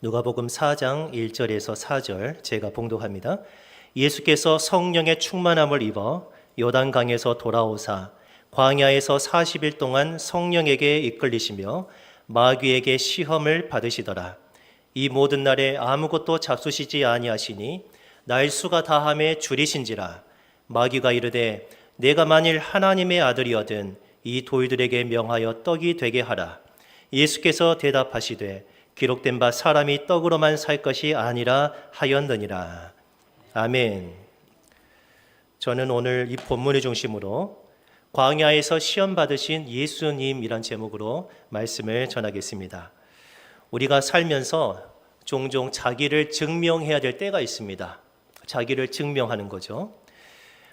누가복음 4장 1절에서 4절 제가 봉독합니다. 예수께서 성령의 충만함을 입어 요단강에서 돌아오사 광야에서 40일 동안 성령에게 이끌리시며 마귀에게 시험을 받으시더라. 이 모든 날에 아무것도 잡수시지 아니하시니 날수가 다함에 줄이신지라. 마귀가 이르되 내가 만일 하나님의 아들이거든 이 돌들에게 명하여 떡이 되게 하라. 예수께서 대답하시되 기록된 바 사람이 떡으로만 살 것이 아니라 하였느니라. 아멘. 저는 오늘 이 본문의 중심으로 광야에서 시험 받으신 예수님이란 제목으로 말씀을 전하겠습니다. 우리가 살면서 종종 자기를 증명해야 될 때가 있습니다. 자기를 증명하는 거죠.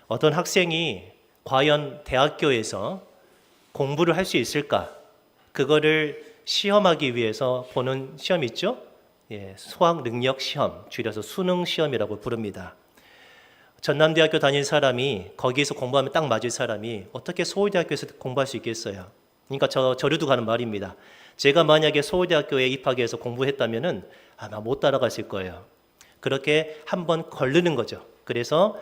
어떤 학생이 과연 대학교에서 공부를 할 수 있을까? 그거를 시험하기 위해서 보는 시험 있죠? 수학 능력 시험, 줄여서 수능 시험이라고 부릅니다. 전남대학교 다닌 사람이 거기에서 공부하면 딱 맞을 사람이 어떻게 서울대학교에서 공부할 수 있겠어요? 그러니까 저류도 가는 말입니다. 제가 만약에 서울대학교에 입학해서 공부했다면은 아마 못 따라갔을 거예요. 그렇게 한번 걸르는 거죠. 그래서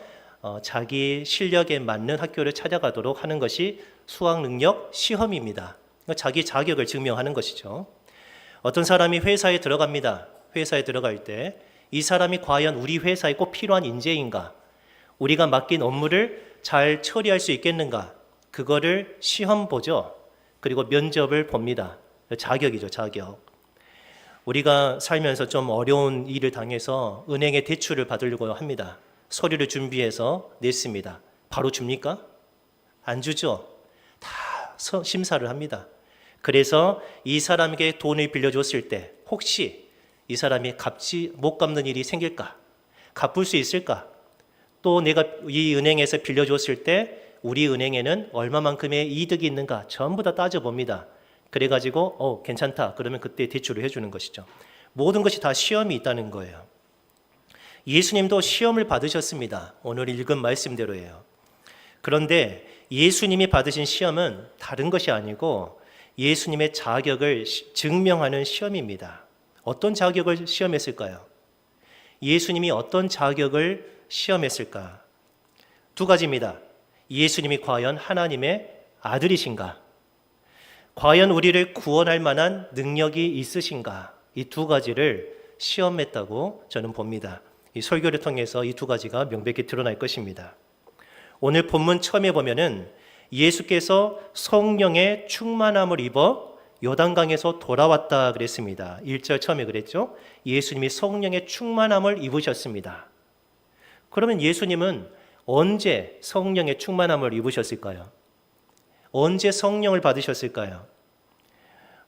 자기 실력에 맞는 학교를 찾아가도록 하는 것이 수학 능력 시험입니다. 자기 자격을 증명하는 것이죠. 어떤 사람이 회사에 들어갑니다. 회사에 들어갈 때 이 사람이 과연 우리 회사에 꼭 필요한 인재인가? 우리가 맡긴 업무를 잘 처리할 수 있겠는가? 그거를 시험 보죠. 그리고 면접을 봅니다. 자격이죠, 자격. 우리가 살면서 좀 어려운 일을 당해서 은행에 대출을 받으려고 합니다. 서류를 준비해서 냈습니다. 바로 줍니까? 안 주죠. 다 심사를 합니다. 그래서 이 사람에게 돈을 빌려줬을 때 혹시 이 사람이 못 갚는 일이 생길까? 갚을 수 있을까? 또 내가 이 은행에서 빌려줬을 때 우리 은행에는 얼마만큼의 이득이 있는가? 전부 다 따져봅니다. 그래가지고 괜찮다. 그러면 그때 대출을 해주는 것이죠. 모든 것이 다 시험이 있다는 거예요. 예수님도 시험을 받으셨습니다. 오늘 읽은 말씀대로예요. 그런데 예수님이 받으신 시험은 다른 것이 아니고 예수님의 자격을 증명하는 시험입니다. 어떤 자격을 시험했을까요? 예수님이 어떤 자격을 시험했을까? 두 가지입니다. 예수님이 과연 하나님의 아들이신가? 과연 우리를 구원할 만한 능력이 있으신가? 이 두 가지를 시험했다고 저는 봅니다. 이 설교를 통해서 이 두 가지가 명백히 드러날 것입니다. 오늘 본문 처음에 보면은 예수께서 성령의 충만함을 입어 요단강에서 돌아왔다 그랬습니다. 1절 처음에 그랬죠. 예수님이 성령의 충만함을 입으셨습니다. 그러면 예수님은 언제 성령의 충만함을 입으셨을까요? 언제 성령을 받으셨을까요?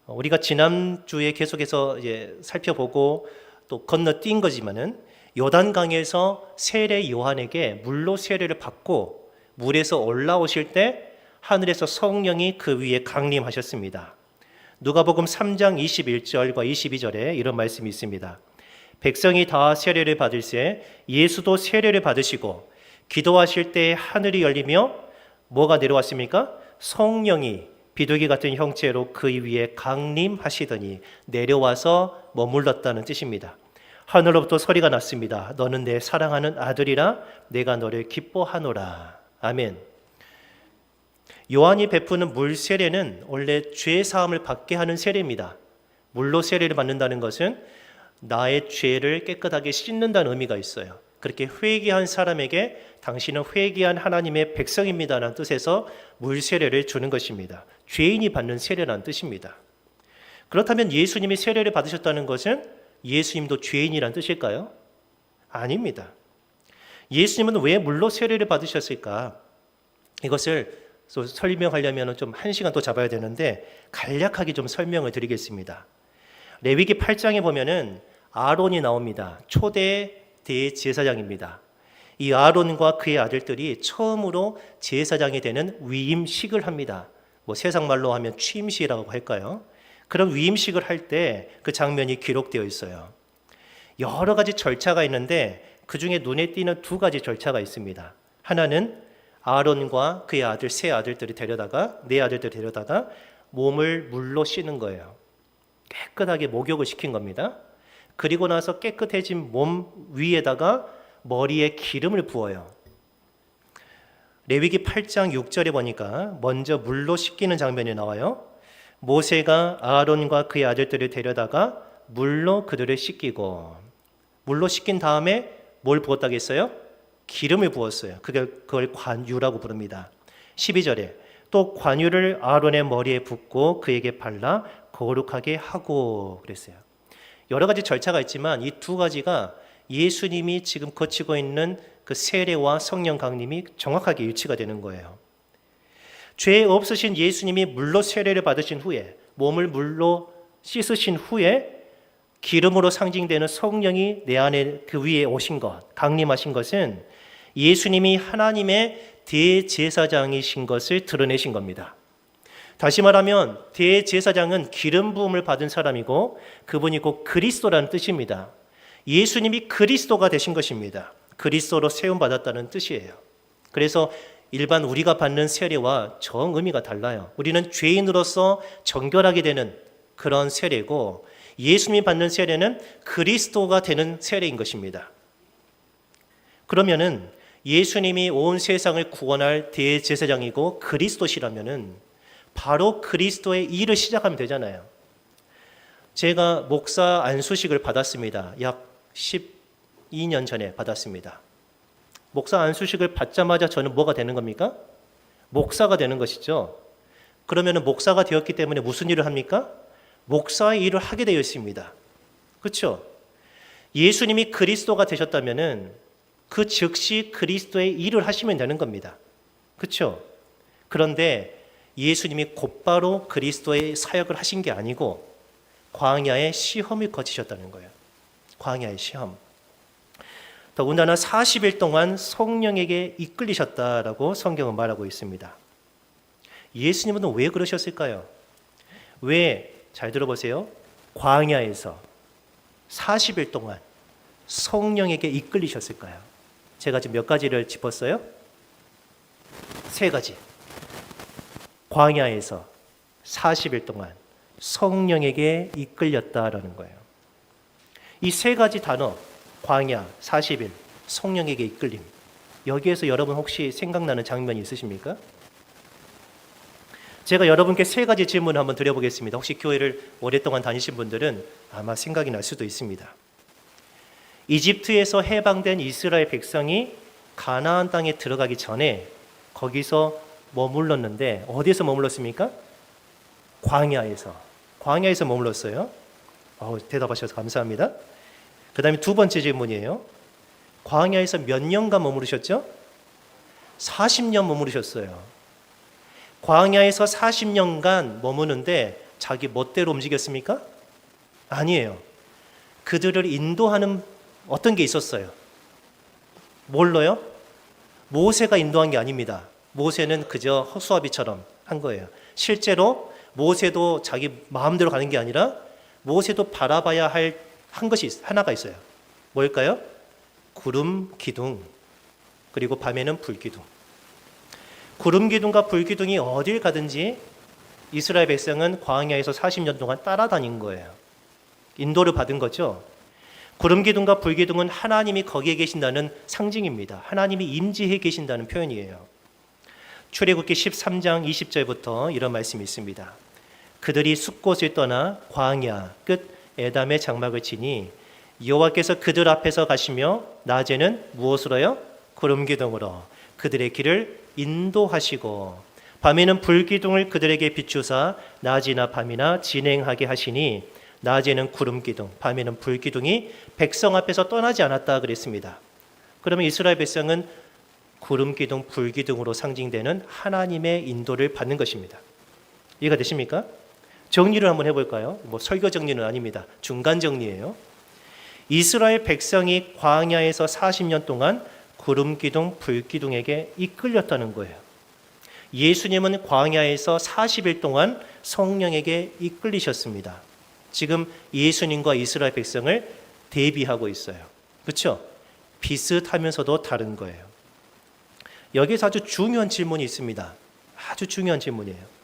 우리가 지난주에 계속해서 살펴보고 또 건너뛴 거지만은 요단강에서 세례 요한에게 물로 세례를 받고 물에서 올라오실 때 하늘에서 성령이 그 위에 강림하셨습니다. 누가복음 3장 21절과 22절에 이런 말씀이 있습니다. 백성이 다 세례를 받을새 예수도 세례를 받으시고 기도하실 때 하늘이 열리며 뭐가 내려왔습니까? 성령이 비둘기 같은 형체로 그 위에 강림하시더니 내려와서 머물렀다는 뜻입니다. 하늘로부터 소리가 났습니다. 너는 내 사랑하는 아들이라 내가 너를 기뻐하노라. 아멘. 요한이 베푸는 물 세례는 원래 죄 사함을 받게 하는 세례입니다. 물로 세례를 받는다는 것은 나의 죄를 깨끗하게 씻는다는 의미가 있어요. 그렇게 회개한 사람에게 당신은 회개한 하나님의 백성입니다라는 뜻에서 물 세례를 주는 것입니다. 죄인이 받는 세례라는 뜻입니다. 그렇다면 예수님이 세례를 받으셨다는 것은 예수님도 죄인이라는 뜻일까요? 아닙니다. 예수님은 왜 물로 세례를 받으셨을까? 이것을 설명하려면 좀 1시간 또 잡아야 되는데 간략하게 좀 설명을 드리겠습니다. 레위기 8장에 보면은 아론이 나옵니다. 초대 대제사장입니다. 이 아론과 그의 아들들이 처음으로 제사장이 되는 위임식을 합니다. 세상 말로 하면 취임식이라고 할까요? 그런 위임식을 할 때 그 장면이 기록되어 있어요. 여러 가지 절차가 있는데 그 중에 눈에 띄는 두 가지 절차가 있습니다. 하나는 아론과 그의 세 아들들이 네 아들들이 데려다가 몸을 물로 씻는 거예요. 깨끗하게 목욕을 시킨 겁니다. 그리고 나서 깨끗해진 몸 위에다가 머리에 기름을 부어요. 레위기 8장 6절에 보니까 먼저 물로 씻기는 장면이 나와요. 모세가 아론과 그의 아들들을 데려다가 물로 그들을 씻기고, 물로 씻긴 다음에 뭘 부었다고 했어요? 기름을 부었어요. 그걸 관유라고 부릅니다. 12절에 또 관유를 아론의 머리에 붓고 그에게 발라 거룩하게 하고 그랬어요. 여러 가지 절차가 있지만 이 두 가지가 예수님이 지금 거치고 있는 그 세례와 성령 강림이 정확하게 일치가 되는 거예요. 죄 없으신 예수님이 물로 세례를 받으신 후에, 몸을 물로 씻으신 후에 기름으로 상징되는 성령이 내 안에 그 위에 오신 것, 강림하신 것은 예수님이 하나님의 대제사장이신 것을 드러내신 겁니다. 다시 말하면 대제사장은 기름 부음을 받은 사람이고 그분이 곧 그리스도라는 뜻입니다. 예수님이 그리스도가 되신 것입니다. 그리스도로 세움받았다는 뜻이에요. 그래서 일반 우리가 받는 세례와 정 의미가 달라요. 우리는 죄인으로서 정결하게 되는 그런 세례고, 예수님이 받는 세례는 그리스도가 되는 세례인 것입니다. 그러면은 예수님이 온 세상을 구원할 대제사장이고 그리스도시라면은 바로 그리스도의 일을 시작하면 되잖아요. 제가 목사 안수식을 받았습니다. 약 12년 전에 받았습니다. 목사 안수식을 받자마자 저는 뭐가 되는 겁니까? 목사가 되는 것이죠. 그러면은 목사가 되었기 때문에 무슨 일을 합니까? 목사의 일을 하게 되어 있습니다. 그렇죠? 예수님이 그리스도가 되셨다면은 그 즉시 그리스도의 일을 하시면 되는 겁니다. 그렇죠? 그런데 예수님이 곧바로 그리스도의 사역을 하신 게 아니고 광야의 시험을 거치셨다는 거예요. 광야의 시험. 더군다나 40일 동안 성령에게 이끌리셨다라고 성경은 말하고 있습니다. 예수님은 왜 그러셨을까요? 왜, 잘 들어보세요, 광야에서 40일 동안 성령에게 이끌리셨을까요? 제가 지금 몇 가지를 짚었어요? 3가지. 광야에서 40일 동안 성령에게 이끌렸다라는 거예요. 이 3가지 단어, 광야, 40일, 성령에게 이끌림, 여기에서 여러분 혹시 생각나는 장면이 있으십니까? 제가 여러분께 3가지 질문을 한번 드려보겠습니다. 혹시 교회를 오랫동안 다니신 분들은 아마 생각이 날 수도 있습니다. 이집트에서 해방된 이스라엘 백성이 가나안 땅에 들어가기 전에 거기서 머물렀는데 어디에서 머물렀습니까? 광야에서 머물렀어요. 대답하셔서 감사합니다. 그 다음에 2번째 질문이에요. 광야에서 몇 년간 머무르셨죠? 40년 머무르셨어요. 광야에서 40년간 머무는데 자기 멋대로 움직였습니까? 아니에요. 그들을 인도하는 어떤 게 있었어요. 뭘로요? 모세가 인도한 게 아닙니다. 모세는 그저 허수아비처럼 한 거예요. 실제로 모세도 자기 마음대로 가는 게 아니라 모세도 바라봐야 할 한 것이 하나가 있어요. 뭘까요? 구름 기둥, 그리고 밤에는 불기둥. 구름 기둥과 불기둥이 어딜 가든지 이스라엘 백성은 광야에서 40년 동안 따라다닌 거예요. 인도를 받은 거죠. 구름 기둥과 불기둥은 하나님이 거기에 계신다는 상징입니다. 하나님이 임재해 계신다는 표현이에요. 출애굽기 13장 20절부터 이런 말씀이 있습니다. 그들이 숲곳을 떠나 광야 끝 에담의 장막을 치니 여호와께서 그들 앞에서 가시며 낮에는 무엇으로요? 구름 기둥으로 그들의 길을 인도하시고 밤에는 불기둥을 그들에게 비추사 낮이나 밤이나 진행하게 하시니 낮에는 구름 기둥, 밤에는 불기둥이 백성 앞에서 떠나지 않았다 그랬습니다. 그러면 이스라엘 백성은 구름 기둥, 불기둥으로 상징되는 하나님의 인도를 받는 것입니다. 이해가 되십니까? 정리를 한번 해볼까요? 설교 정리는 아닙니다. 중간 정리예요. 이스라엘 백성이 광야에서 40년 동안 구름 기둥, 불기둥에게 이끌렸다는 거예요. 예수님은 광야에서 40일 동안 성령에게 이끌리셨습니다. 지금 예수님과 이스라엘 백성을 대비하고 있어요. 그렇죠? 비슷하면서도 다른 거예요. 여기서 아주 중요한 질문이 있습니다. 아주 중요한 질문이에요.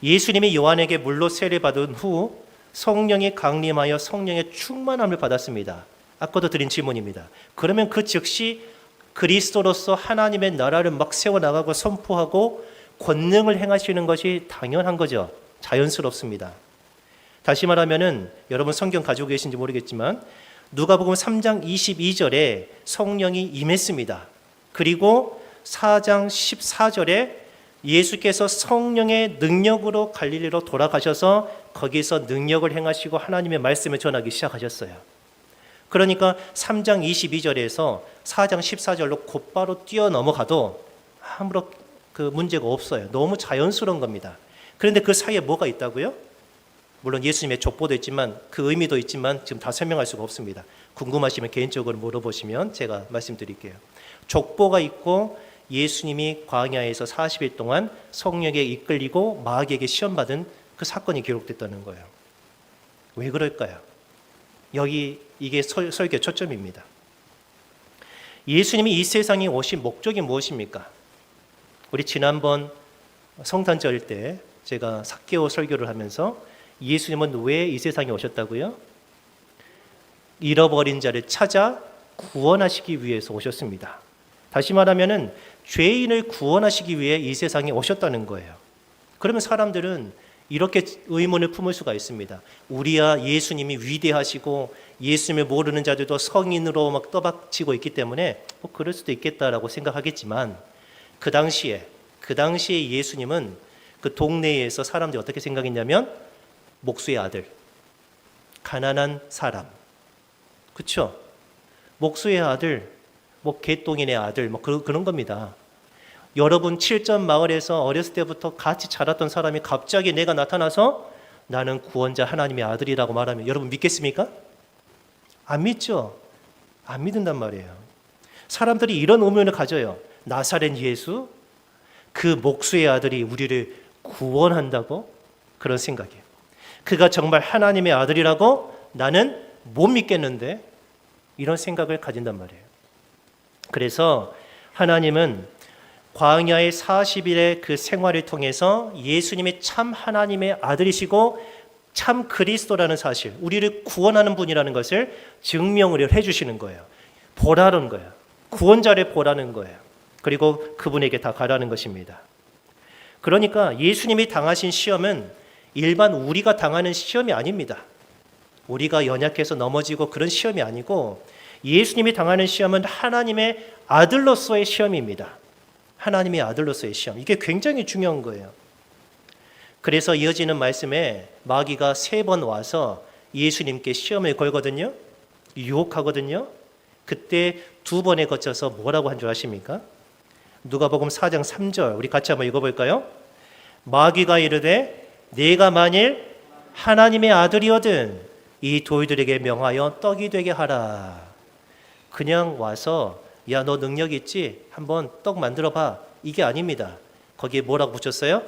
예수님이 요한에게 물로 세례받은 후 성령이 강림하여 성령의 충만함을 받았습니다. 아까도 드린 질문입니다. 그러면 그 즉시 그리스도로서 하나님의 나라를 막 세워나가고 선포하고 권능을 행하시는 것이 당연한 거죠. 자연스럽습니다. 다시 말하면은 여러분 성경 가지고 계신지 모르겠지만 누가복음 3장 22절에 성령이 임했습니다. 그리고 4장 14절에 예수께서 성령의 능력으로 갈릴리로 돌아가셔서 거기서 능력을 행하시고 하나님의 말씀을 전하기 시작하셨어요. 그러니까 3장 22절에서 4장 14절로 곧바로 뛰어넘어가도 아무런 그 문제가 없어요. 너무 자연스러운 겁니다. 그런데 그 사이에 뭐가 있다고요? 물론 예수님의 족보도 있지만 그 의미도 있지만 지금 다 설명할 수가 없습니다. 궁금하시면 개인적으로 물어보시면 제가 말씀드릴게요. 족보가 있고 예수님이 광야에서 40일 동안 성령에 이끌리고 마귀에게 시험받은 그 사건이 기록됐다는 거예요. 왜 그럴까요? 여기 이게 설교의 초점입니다. 예수님이 이 세상에 오신 목적이 무엇입니까? 우리 지난번 성탄절 때 제가 삭개오 설교를 하면서 예수님은 왜 이 세상에 오셨다고요? 잃어버린 자를 찾아 구원하시기 위해서 오셨습니다. 다시 말하면은 죄인을 구원하시기 위해 이 세상에 오셨다는 거예요. 그러면 사람들은 이렇게 의문을 품을 수가 있습니다. 우리야 예수님이 위대하시고 예수님을 모르는 자들도 성인으로 막 떠받치고 있기 때문에 뭐 그럴 수도 있겠다라고 생각하겠지만 그 당시에 예수님은 그 동네에서 사람들이 어떻게 생각했냐면 목수의 아들, 가난한 사람, 그렇죠? 목수의 아들, 뭐 개똥인의 아들, 뭐 그런 겁니다. 여러분 7점 마을에서 어렸을 때부터 같이 자랐던 사람이 갑자기 내가 나타나서 나는 구원자 하나님의 아들이라고 말하면 여러분 믿겠습니까? 안 믿죠? 안 믿는단 말이에요. 사람들이 이런 의문을 가져요. 나사렛 예수? 그 목수의 아들이 우리를 구원한다고? 그런 생각이에요. 그가 정말 하나님의 아들이라고 나는 못 믿겠는데 이런 생각을 가진단 말이에요. 그래서 하나님은 광야의 40일의 그 생활을 통해서 예수님이 참 하나님의 아들이시고 참 그리스도라는 사실, 우리를 구원하는 분이라는 것을 증명을 해주시는 거예요. 보라는 거예요. 구원자를 보라는 거예요. 그리고 그분에게 다 가라는 것입니다. 그러니까 예수님이 당하신 시험은 일반 우리가 당하는 시험이 아닙니다. 우리가 연약해서 넘어지고 그런 시험이 아니고 예수님이 당하는 시험은 하나님의 아들로서의 시험입니다. 하나님의 아들로서의 시험. 이게 굉장히 중요한 거예요. 그래서 이어지는 말씀에 마귀가 3번 와서 예수님께 시험을 걸거든요. 유혹하거든요. 그때 2번에 거쳐서 뭐라고 한 줄 아십니까? 누가복음 4장 3절 우리 같이 한번 읽어볼까요? 마귀가 이르되 네가 만일 하나님의 아들이거든 이 돌들에게 명하여 떡이 되게 하라. 그냥 와서 야, 너 능력 있지? 한번 떡 만들어봐. 이게 아닙니다. 거기에 뭐라고 붙였어요?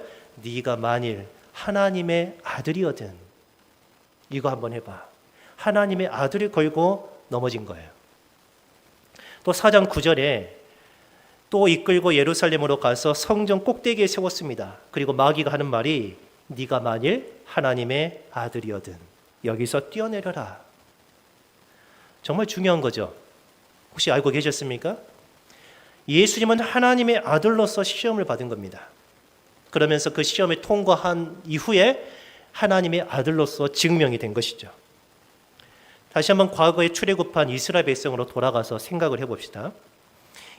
네가 만일 하나님의 아들이거든 이거 한번 해봐. 하나님의 아들을 걸고 넘어진 거예요. 또 4장 9절에 또 이끌고 예루살렘으로 가서 성전 꼭대기에 세웠습니다. 그리고 마귀가 하는 말이 네가 만일 하나님의 아들이거든 여기서 뛰어내려라. 정말 중요한 거죠. 혹시 알고 계셨습니까? 예수님은 하나님의 아들로서 시험을 받은 겁니다. 그러면서 그 시험을 통과한 이후에 하나님의 아들로서 증명이 된 것이죠. 다시 한번 과거에 출애굽한 이스라엘 백성으로 돌아가서 생각을 해봅시다.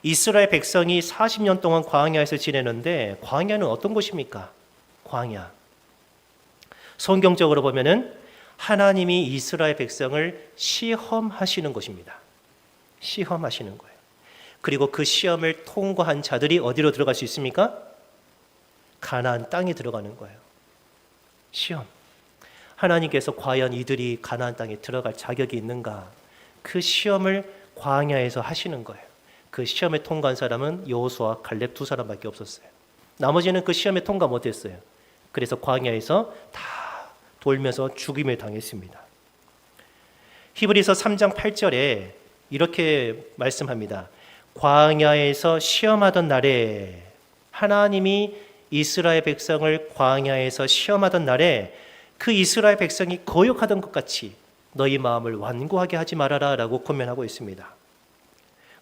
이스라엘 백성이 40년 동안 광야에서 지내는데 광야는 어떤 곳입니까? 광야. 성경적으로 보면은 하나님이 이스라엘 백성을 시험하시는 곳입니다. 시험하시는 거예요. 그리고 그 시험을 통과한 자들이 어디로 들어갈 수 있습니까? 가나안 땅에 들어가는 거예요. 시험. 하나님께서 과연 이들이 가나안 땅에 들어갈 자격이 있는가? 그 시험을 광야에서 하시는 거예요. 그 시험에 통과한 사람은 여호수아, 갈렙 2사람밖에 없었어요. 나머지는 그 시험에 통과 못했어요. 그래서 광야에서 다 돌면서 죽임을 당했습니다. 히브리서 3장 8절에 이렇게 말씀합니다. 광야에서 시험하던 날에 하나님이 이스라엘 백성을 광야에서 시험하던 날에 그 이스라엘 백성이 거역하던 것 같이 너희 마음을 완고하게 하지 말아라 라고 권면하고 있습니다.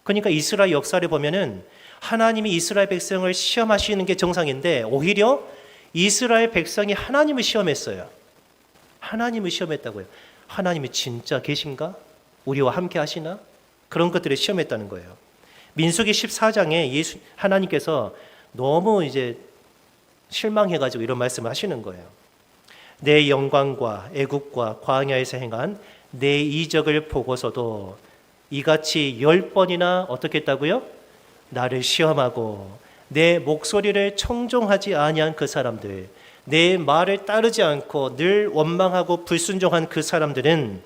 그러니까 이스라엘 역사를 보면은 하나님이 이스라엘 백성을 시험하시는 게 정상인데 오히려 이스라엘 백성이 하나님을 시험했어요. 하나님을 시험했다고요. 하나님이 진짜 계신가? 우리와 함께 하시나? 그런 것들을 시험했다는 거예요. 민수기 14장에 하나님께서 너무 이제 실망해가지고 이런 말씀을 하시는 거예요. 내 영광과 애국과 광야에서 행한 내 이적을 보고서도 이같이 10번이나 어떻게 했다고요? 나를 시험하고 내 목소리를 청종하지 아니한 그 사람들, 내 말을 따르지 않고 늘 원망하고 불순종한 그 사람들은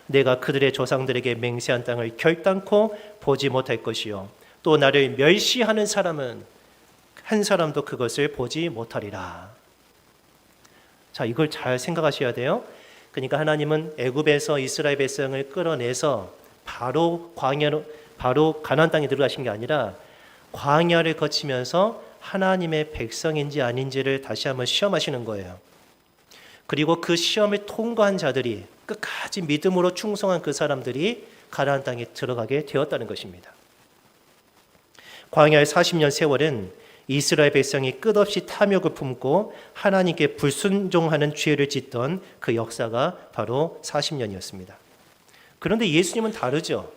내가 그들의 조상들에게 맹세한 땅을 결단코 보지 못할 것이요 또 나를 멸시하는 사람은 한 사람도 그것을 보지 못하리라. 자, 이걸 잘 생각하셔야 돼요. 그러니까 하나님은 애굽에서 이스라엘 백성을 끌어내서 바로 가나안 땅에 들어가신 게 아니라 광야를 거치면서 하나님의 백성인지 아닌지를 다시 한번 시험하시는 거예요. 그리고 그 시험을 통과한 자들이 끝까지 믿음으로 충성한 그 사람들이 가나안 땅에 들어가게 되었다는 것입니다. 광야의 40년 세월은 이스라엘 백성이 끝없이 탐욕을 품고 하나님께 불순종하는 죄를 짓던 그 역사가 바로 40년이었습니다. 그런데 예수님은 다르죠.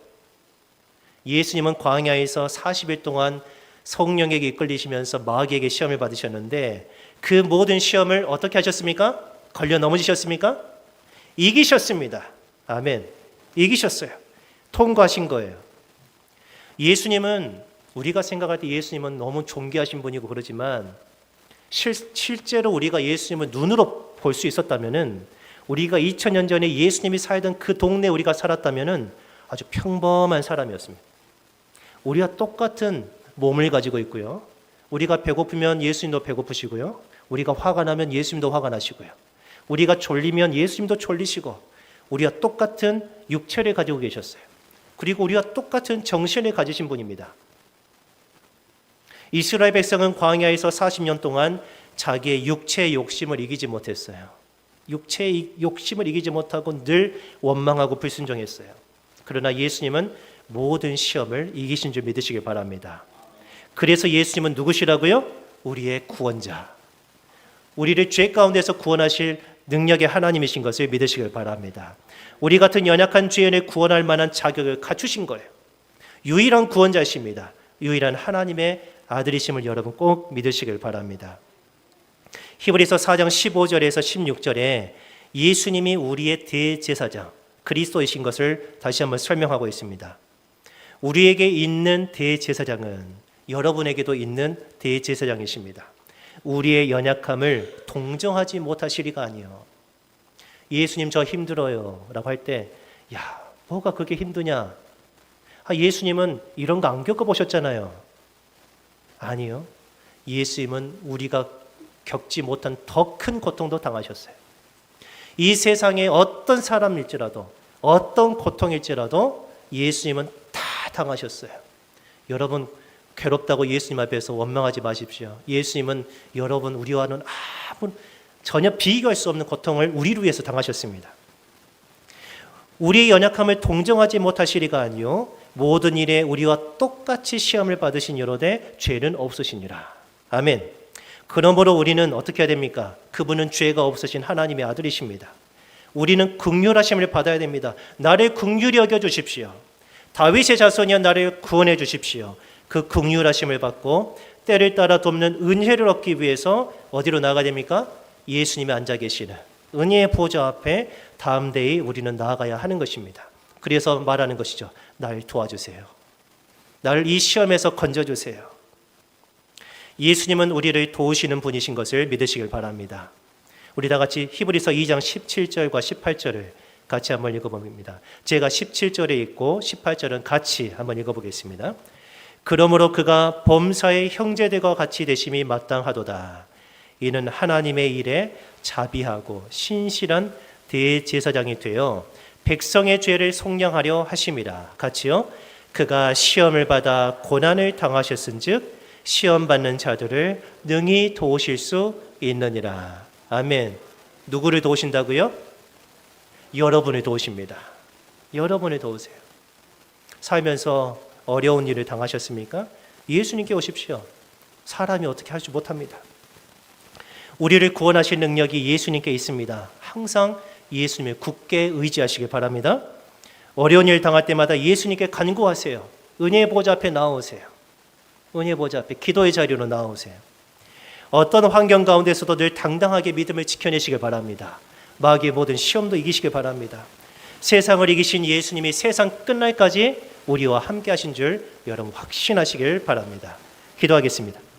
예수님은 광야에서 40일 동안 성령에게 이끌리시면서 마귀에게 시험을 받으셨는데 그 모든 시험을 어떻게 하셨습니까? 걸려 넘어지셨습니까? 이기셨습니다. 아멘. 이기셨어요. 통과하신 거예요. 예수님은 우리가 생각할 때 예수님은 너무 존귀하신 분이고 그러지만 실제로 우리가 예수님을 눈으로 볼 수 있었다면은 우리가 2000년 전에 예수님이 살던 그 동네에 우리가 살았다면은 아주 평범한 사람이었습니다. 우리와 똑같은 몸을 가지고 있고요. 우리가 배고프면 예수님도 배고프시고요. 우리가 화가 나면 예수님도 화가 나시고요. 우리가 졸리면 예수님도 졸리시고 우리와 똑같은 육체를 가지고 계셨어요. 그리고 우리와 똑같은 정신을 가지신 분입니다. 이스라엘 백성은 광야에서 40년 동안 자기의 육체의 욕심을 이기지 못했어요. 육체의 욕심을 이기지 못하고 늘 원망하고 불순종했어요. 그러나 예수님은 모든 시험을 이기신 줄 믿으시길 바랍니다. 그래서 예수님은 누구시라고요? 우리의 구원자. 우리를 죄 가운데서 구원하실 능력의 하나님이신 것을 믿으시길 바랍니다. 우리 같은 연약한 죄인을 구원할 만한 자격을 갖추신 거예요. 유일한 구원자이십니다. 유일한 하나님의 아들이심을 여러분 꼭 믿으시길 바랍니다. 히브리서 4장 15절에서 16절에 예수님이 우리의 대제사장 그리스도이신 것을 다시 한번 설명하고 있습니다. 우리에게 있는 대제사장은 여러분에게도 있는 대제사장이십니다. 우리의 연약함을 동정하지 못하시리가 아니요. 예수님 저 힘들어요 라고 할 때 야 뭐가 그렇게 힘드냐. 예수님은 이런 거 안 겪어보셨잖아요. 아니요. 예수님은 우리가 겪지 못한 더 큰 고통도 당하셨어요. 이 세상에 어떤 사람일지라도 어떤 고통일지라도 예수님은 다 당하셨어요. 여러분 괴롭다고 예수님 앞에서 원망하지 마십시오. 예수님은 여러분 우리와는 전혀 비교할 수 없는 고통을 우리를 위해서 당하셨습니다. 우리의 연약함을 동정하지 못하시리가 아니요 모든 일에 우리와 똑같이 시험을 받으신 여로되 죄는 없으시니라. 아멘. 그러므로 우리는 어떻게 해야 됩니까? 그분은 죄가 없으신 하나님의 아들이십니다. 우리는 긍휼하심을 받아야 됩니다. 나를 긍휼히 여겨 주십시오. 다윗의 자손이여 나를 구원해 주십시오. 그 긍휼하심을 받고 때를 따라 돕는 은혜를 얻기 위해서 어디로 나가야 됩니까? 예수님이 앉아 계시는 은혜의 보좌 앞에 담대히 우리는 나아가야 하는 것입니다. 그래서 말하는 것이죠. 날 도와주세요. 나를 이 시험에서 건져주세요. 예수님은 우리를 도우시는 분이신 것을 믿으시길 바랍니다. 우리 다 같이 히브리서 2장 17절과 18절을 같이 한번 읽어봅니다. 제가 17절에 읽고 18절은 같이 한번 읽어보겠습니다. 그러므로 그가 범사의 형제들과 같이 되심이 마땅하도다. 이는 하나님의 일에 자비하고 신실한 대제사장이 되어 백성의 죄를 속량하려 하심이라. 같이요. 그가 시험을 받아 고난을 당하셨은즉 시험 받는 자들을 능히 도우실 수 있느니라. 아멘. 누구를 도우신다고요? 여러분을 도우십니다. 여러분을 도우세요. 살면서 어려운 일을 당하셨습니까? 예수님께 오십시오. 사람이 어떻게 하지 못합니다. 우리를 구원하실 능력이 예수님께 있습니다. 항상 예수님을 굳게 의지하시길 바랍니다. 어려운 일 당할 때마다 예수님께 간구하세요. 은혜의 보좌 앞에 나오세요. 은혜의 보좌 앞에 기도의 자리로 나오세요. 어떤 환경 가운데서도 늘 당당하게 믿음을 지켜내시길 바랍니다. 마귀의 모든 시험도 이기시길 바랍니다. 세상을 이기신 예수님이 세상 끝날까지 우리와 함께 하신 줄 여러분 확신하시길 바랍니다. 기도하겠습니다.